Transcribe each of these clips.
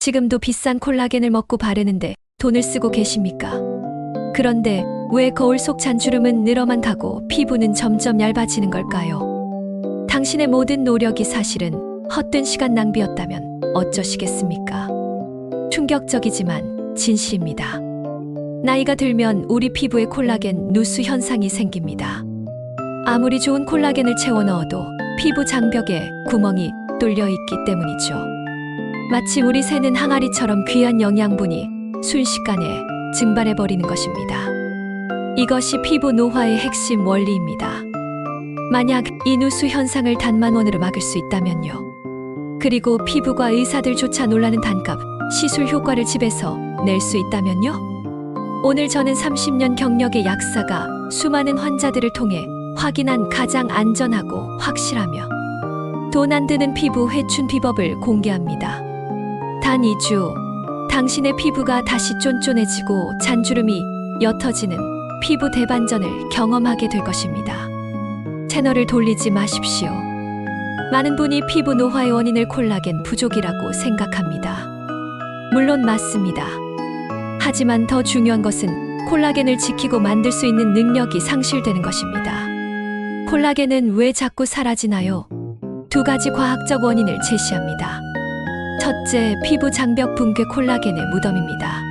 지금도 비싼 콜라겐을 먹고 바르는데 돈을 쓰고 계십니까? 그런데 왜 거울 속 잔주름은 늘어만 가고 피부는 점점 얇아지는 걸까요? 당신의 모든 노력이 사실은 헛된 시간 낭비였다면 어쩌시겠습니까? 충격적이지만 진실입니다. 나이가 들면 우리 피부에 콜라겐 누수 현상이 생깁니다. 아무리 좋은 콜라겐을 채워 넣어도 피부 장벽에 구멍이 뚫려 있기 때문이죠. 마치 우리 새는 항아리처럼 귀한 영양분이 순식간에 증발해버리는 것입니다. 이것이 피부 노화의 핵심 원리입니다. 만약 이 누수 현상을 단만원으로 막을 수 있다면요. 그리고 피부과 의사들조차 놀라는 단값, 시술 효과를 집에서 낼 수 있다면요. 오늘 저는 30년 경력의 약사가 수많은 환자들을 통해 확인한 가장 안전하고 확실하며 돈 안 드는 피부 회춘 비법을 공개합니다. 단 2주, 당신의 피부가 다시 쫀쫀해지고 잔주름이 옅어지는 피부 대반전을 경험하게 될 것입니다. 채널을 돌리지 마십시오. 많은 분이 피부 노화의 원인을 콜라겐 부족이라고 생각합니다. 물론 맞습니다. 하지만 더 중요한 것은 콜라겐을 지키고 만들 수 있는 능력이 상실되는 것입니다. 콜라겐은 왜 자꾸 사라지나요? 두 가지 과학적 원인을 제시합니다. 첫째, 피부 장벽 붕괴 콜라겐의 무덤입니다.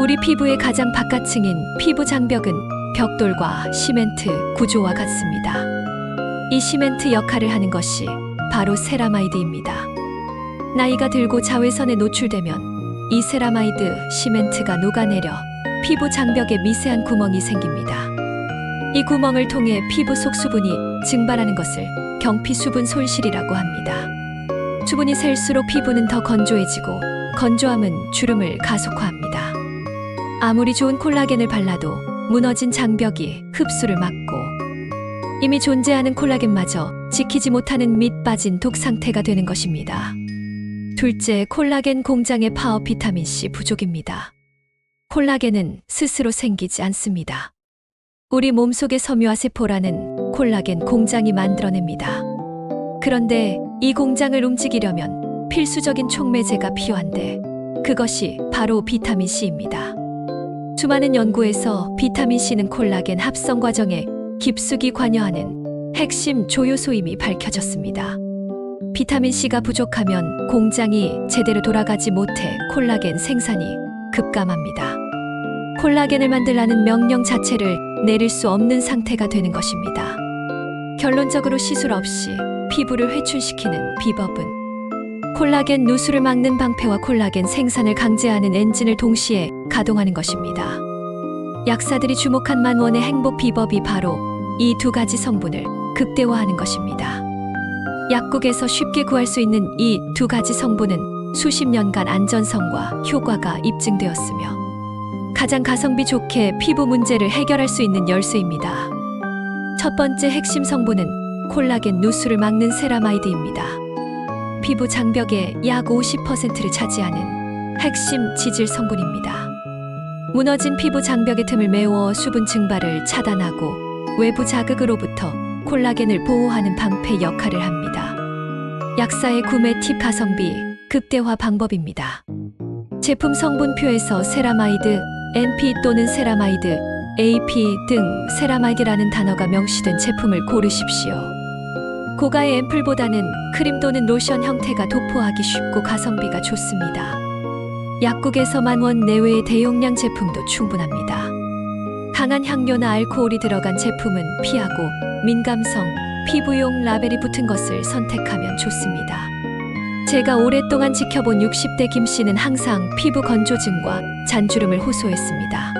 우리 피부의 가장 바깥층인 피부 장벽은 벽돌과 시멘트 구조와 같습니다. 이 시멘트 역할을 하는 것이 바로 세라마이드입니다. 나이가 들고 자외선에 노출되면 이 세라마이드 시멘트가 녹아내려 피부 장벽에 미세한 구멍이 생깁니다. 이 구멍을 통해 피부 속 수분이 증발하는 것을 경피 수분 손실이라고 합니다. 수분이 셀수록 피부는 더 건조해지고 건조함은 주름을 가속화합니다. 아무리 좋은 콜라겐을 발라도 무너진 장벽이 흡수를 막고 이미 존재하는 콜라겐마저 지키지 못하는 밑 빠진 독 상태가 되는 것입니다. 둘째, 콜라겐 공장의 파워 비타민C 부족입니다. 콜라겐은 스스로 생기지 않습니다. 우리 몸속의 섬유화세포라는 콜라겐 공장이 만들어냅니다. 그런데 이 공장을 움직이려면 필수적인 촉매제가 필요한데 그것이 바로 비타민C입니다. 수많은 연구에서 비타민C는 콜라겐 합성 과정에 깊숙이 관여하는 핵심 조효소임이 밝혀졌습니다. 비타민C가 부족하면 공장이 제대로 돌아가지 못해 콜라겐 생산이 급감합니다. 콜라겐을 만들라는 명령 자체를 내릴 수 없는 상태가 되는 것입니다. 결론적으로 시술 없이 피부를 회춘시키는 비법은 콜라겐 누수를 막는 방패와 콜라겐 생산을 강제하는 엔진을 동시에 가동하는 것입니다. 약사들이 주목한 만원의 행복 비법이 바로 이 두 가지 성분을 극대화하는 것입니다. 약국에서 쉽게 구할 수 있는 이 두 가지 성분은 수십 년간 안전성과 효과가 입증되었으며 가장 가성비 좋게 피부 문제를 해결할 수 있는 열쇠입니다. 첫 번째 핵심 성분은 콜라겐 누수를 막는 세라마이드입니다. 피부 장벽의 약 50%를 차지하는 핵심 지질 성분입니다. 무너진 피부 장벽의 틈을 메워 수분 증발을 차단하고 외부 자극으로부터 콜라겐을 보호하는 방패 역할을 합니다. 약사의 구매 팁 가성비 극대화 방법입니다. 제품 성분표에서 세라마이드, NP 또는 세라마이드, AP 등 세라마이드라는 단어가 명시된 제품을 고르십시오. 고가의 앰플보다는 크림 또는 로션 형태가 도포하기 쉽고 가성비가 좋습니다. 약국에서 만원 내외의 대용량 제품도 충분합니다. 강한 향료나 알코올이 들어간 제품은 피하고 민감성, 피부용 라벨이 붙은 것을 선택하면 좋습니다. 제가 오랫동안 지켜본 60대 김씨는 항상 피부 건조증과 잔주름을 호소했습니다.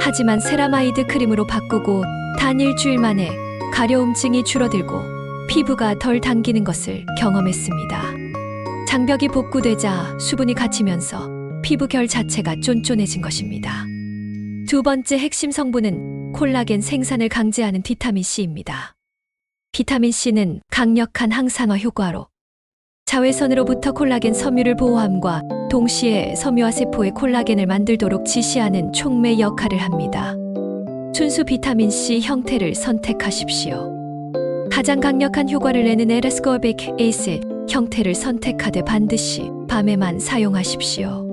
하지만 세라마이드 크림으로 바꾸고 단 일주일 만에 가려움증이 줄어들고 피부가 덜 당기는 것을 경험했습니다. 장벽이 복구되자 수분이 갇히면서 피부 결 자체가 쫀쫀해진 것입니다. 두 번째 핵심 성분은 콜라겐 생산을 강제하는 비타민C입니다. 비타민C는 강력한 항산화 효과로 자외선으로부터 콜라겐 섬유를 보호함과 동시에 섬유화세포의 콜라겐을 만들도록 지시하는 촉매 역할을 합니다. 순수 비타민C 형태를 선택하십시오. 가장 강력한 효과를 내는 에라스코빅 에이스 형태를 선택하되 반드시 밤에만 사용하십시오.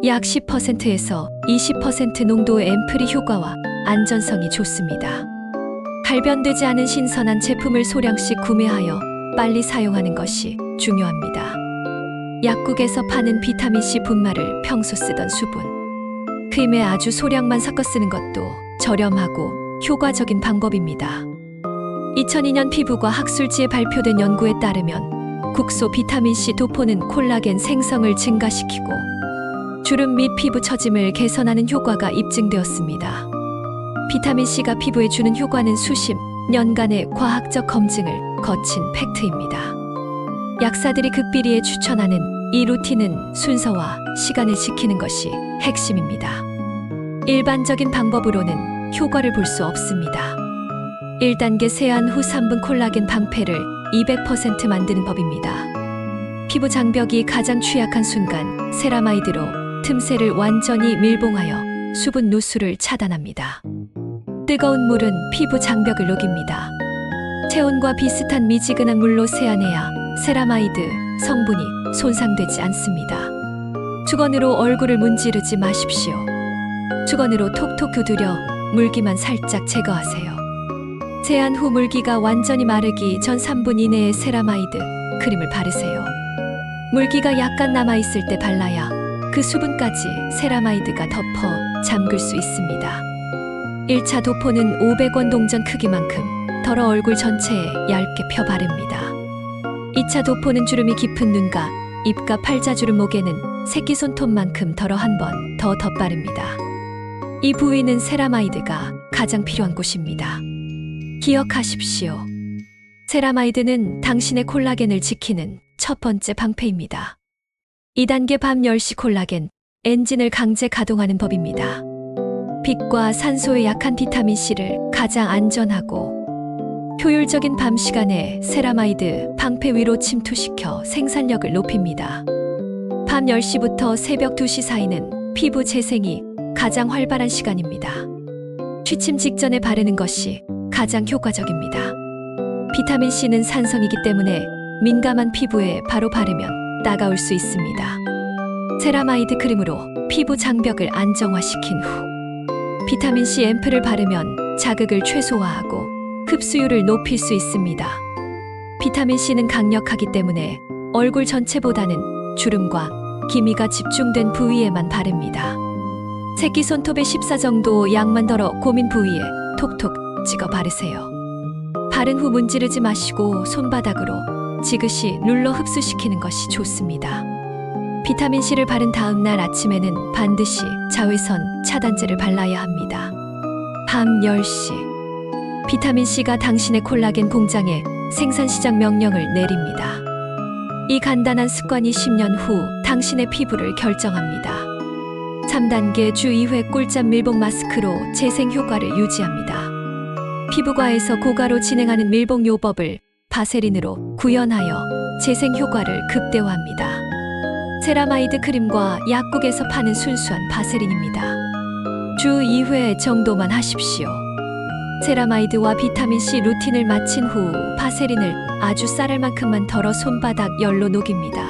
약 10%에서 20% 농도의 앰플이 효과와 안전성이 좋습니다. 발변되지 않은 신선한 제품을 소량씩 구매하여 빨리 사용하는 것이 중요합니다. 약국에서 파는 비타민C 분말을 평소 쓰던 수분, 크림에 아주 소량만 섞어 쓰는 것도 저렴하고 효과적인 방법입니다. 2002년 피부과 학술지에 발표된 연구에 따르면 국소 비타민C 도포는 콜라겐 생성을 증가시키고 주름 및 피부 처짐을 개선하는 효과가 입증되었습니다. 비타민C가 피부에 주는 효과는 수십 년간의 과학적 검증을 거친 팩트입니다. 약사들이 극비리에 추천하는 이 루틴은 순서와 시간을 지키는 것이 핵심입니다. 일반적인 방법으로는 효과를 볼 수 없습니다. 1단계 세안 후 3분 콜라겐 방패를 200% 만드는 법입니다. 피부 장벽이 가장 취약한 순간 세라마이드로 틈새를 완전히 밀봉하여 수분 누수를 차단합니다. 뜨거운 물은 피부 장벽을 녹입니다. 체온과 비슷한 미지근한 물로 세안해야 세라마이드 성분이 손상되지 않습니다. 수건으로 얼굴을 문지르지 마십시오. 수건으로 톡톡 두드려 물기만 살짝 제거하세요. 세안 후 물기가 완전히 마르기 전 3분 이내에 세라마이드 크림을 바르세요. 물기가 약간 남아있을 때 발라야 그 수분까지 세라마이드가 덮어 잠글 수 있습니다. 1차 도포는 500원 동전 크기만큼 덜어 얼굴 전체에 얇게 펴 바릅니다. 2차 도포는 주름이 깊은 눈가, 입과 팔자주름 목에는 새끼손톱만큼 덜어 한 번 더 덧바릅니다. 이 부위는 세라마이드가 가장 필요한 곳입니다. 기억하십시오. 세라마이드는 당신의 콜라겐을 지키는 첫 번째 방패입니다. 2단계 밤 10시 콜라겐 엔진을 강제 가동하는 법입니다. 빛과 산소에 약한 비타민C를 가장 안전하고 효율적인 밤 시간에 세라마이드 방패 위로 침투시켜 생산력을 높입니다. 밤 10시부터 새벽 2시 사이는 피부 재생이 가장 활발한 시간입니다. 취침 직전에 바르는 것이 가장 효과적입니다. 비타민C는 산성이기 때문에 민감한 피부에 바로 바르면 따가울 수 있습니다. 세라마이드 크림으로 피부 장벽을 안정화시킨 후 비타민C 앰플을 바르면 자극을 최소화하고 흡수율을 높일 수 있습니다. 비타민C는 강력하기 때문에 얼굴 전체보다는 주름과 기미가 집중된 부위에만 바릅니다. 새끼손톱의 14 정도 양만 덜어 고민 부위에 톡톡 찍어 바르세요. 바른 후 문지르지 마시고 손바닥으로 지그시 눌러 흡수시키는 것이 좋습니다. 비타민C를 바른 다음 날 아침에는 반드시 자외선 차단제를 발라야 합니다. 밤 10시 비타민C가 당신의 콜라겐 공장에 생산 시작 명령을 내립니다. 이 간단한 습관이 10년 후 당신의 피부를 결정합니다. 3단계 주 2회 꿀잠 밀봉 마스크로 재생 효과를 유지합니다. 피부과에서 고가로 진행하는 밀봉 요법을 바세린으로 구현하여 재생 효과를 극대화합니다. 세라마이드 크림과 약국에서 파는 순수한 바세린입니다. 주 2회 정도만 하십시오. 세라마이드와 비타민C 루틴을 마친 후 바세린을 아주 쌀알 만큼만 덜어 손바닥 열로 녹입니다.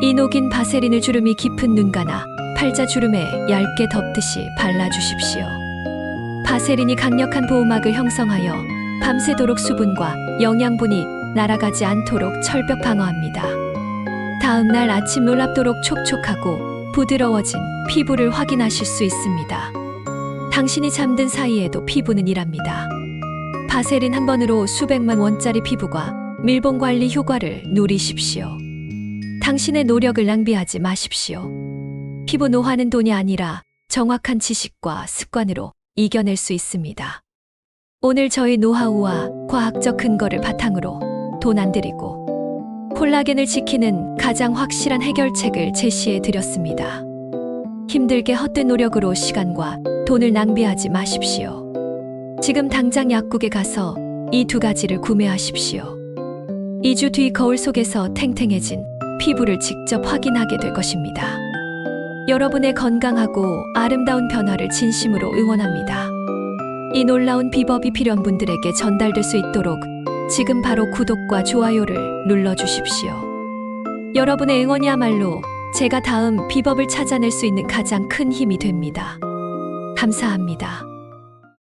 이 녹인 바세린을 주름이 깊은 눈가나 팔자 주름에 얇게 덮듯이 발라주십시오. 바세린이 강력한 보호막을 형성하여 밤새도록 수분과 영양분이 날아가지 않도록 철벽 방어합니다. 다음 날 아침 놀랍도록 촉촉하고 부드러워진 피부를 확인하실 수 있습니다. 당신이 잠든 사이에도 피부는 일합니다. 바세린 한 번으로 수백만 원짜리 피부과 밀봉 관리 효과를 누리십시오. 당신의 노력을 낭비하지 마십시오. 피부 노화는 돈이 아니라 정확한 지식과 습관으로 이겨낼 수 있습니다. 오늘 저희 노하우와 과학적 근거를 바탕으로 돈 안 들이고 콜라겐을 지키는 가장 확실한 해결책을 제시해 드렸습니다. 힘들게 헛된 노력으로 시간과 돈을 낭비하지 마십시오. 지금 당장 약국에 가서 이 두 가지를 구매하십시오. 2주 뒤 거울 속에서 탱탱해진 피부를 직접 확인하게 될 것입니다. 여러분의 건강하고 아름다운 변화를 진심으로 응원합니다. 이 놀라운 비법이 필요한 분들에게 전달될 수 있도록 지금 바로 구독과 좋아요를 눌러주십시오. 여러분의 응원이야말로 제가 다음 비법을 찾아낼 수 있는 가장 큰 힘이 됩니다. 감사합니다.